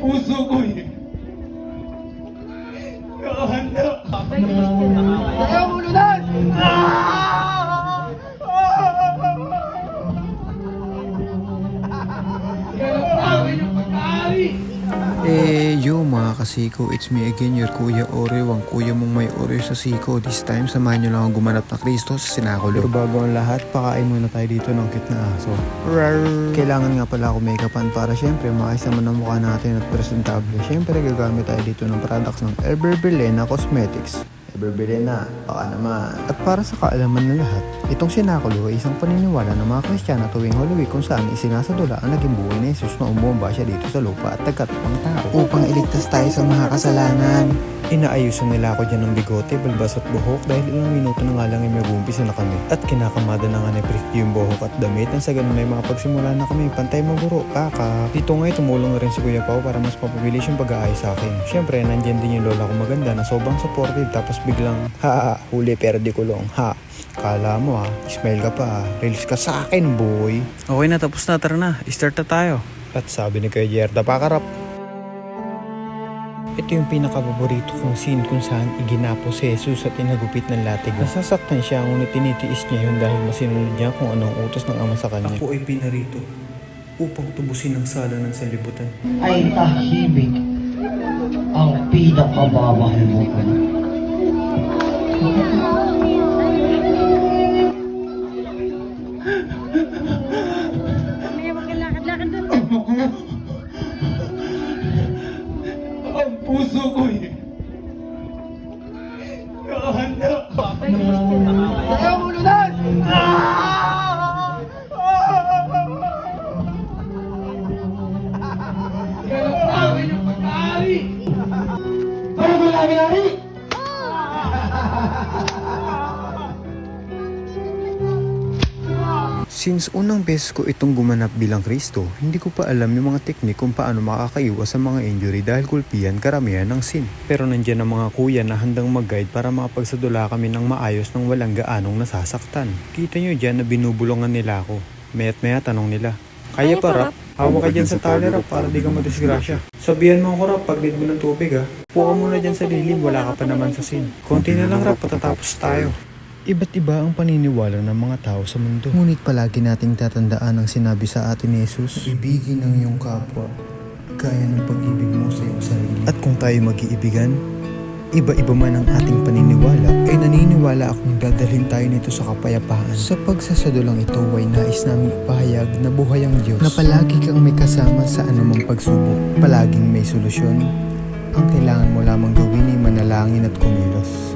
puso ko eh. Nakahanda. Ayaw mo lunan! Yo mga kasiko, it's me again, your Kuya Oreo, ang kuya mong may Oreo sa siko. This time, samahan nyo lang ang gumanap na Kristo sa sinakulo. Pero bago ang lahat, pakain muna tayo dito ng cute na aso. Rar! Kailangan nga pala ako make-upan para syempre maayos naman ang mukha natin at presentable. Syempre gagamit tayo dito ng products ng Everbelena Cosmetics. Everbelena, baka naman. At para sa kaalaman ng lahat, itong sinakulo ay isang paniniwala ng mga Kristiyano tuwing Holy Week kung saan isinasadula ang naging buhay ni Jesus na umubomba siya dito sa lupa at nagkatupang tao upang iligtas tayo sa mga kasalanan. Inaayusan nila ako dyan ng bigote, balbas at buhok dahil ilang minuto na nga lang ay mag-uumpisa na kami. At kinakamada na nga ni Prick yung buhok at damit nang sa ganun ay makapagsimula na kami. Pantay maguro, kaka. Dito nga ay tumulong na rin si Kuya Pao para mas mapabilis yung pag-aayos sa akin. Siyempre, nandyan din yung lola ko maganda na sobrang supportive tapos biglang, huli pero di kulong, Kala mo smile ka pa release ka sa akin boy. Okay na, tapos na, tara na, start na tayo. At sabi ni Kuya Jerda, pakarap. Ito yung pinakapaborito kong scene kung saan iginapo si Jesus at inagupit ng latig. Nasasaktan siya ngunit tinitiis niya yun dahil masinunod niya kung anong utos ng ama sa kanya. Ako ay pinarito upang tubusin ang sala ng sanlibutan. Ay tahimik ang pinakamamahal mo. Mamaya maglalakad-lakad doon. Ang puso ko eh. Nakahanda. Ayaw mo lunan! Para ko lari-lari! Since unang beses ko itong gumanap bilang Kristo, hindi ko pa alam yung mga teknik kung paano makakaiwas sa mga injury dahil kulpihan karamihan ng sin. Pero nandiyan ang mga kuya na handang mag-guide para makapagsadula kami ng maayos nang walang gaanong nasasaktan. Kita nyo dyan na binubulungan nila ako. Maya't maya tanong nila, kaya pa rap? Hawak ka dyan sa tali rap para di ka madisgrasya. Sabihan mo ako rap pag need mo ng tubig Puka muna dyan sa lilim, wala ka pa naman sa sin. Konti na lang rap, patatapos tayo. Iba't iba ang paniniwala ng mga tao sa mundo. Ngunit palagi nating tatandaan ang sinabi sa atin ni Jesus, ibigin ang iyong kapwa, gaya ng pag-ibig mo sa iyong sarili. At kung tayo mag-iibigan, iba-iba man ang ating paniniwala, ay naniniwala akong dadalhin tayo nito sa kapayapaan. Sa pagsasadulang ito ay nais namin ipahayag na buhay ang Diyos, na palagi kang may kasama sa anumang pagsubok, palaging may solusyon. Ang kailangan mo lamang gawin ay manalangin at kumilos.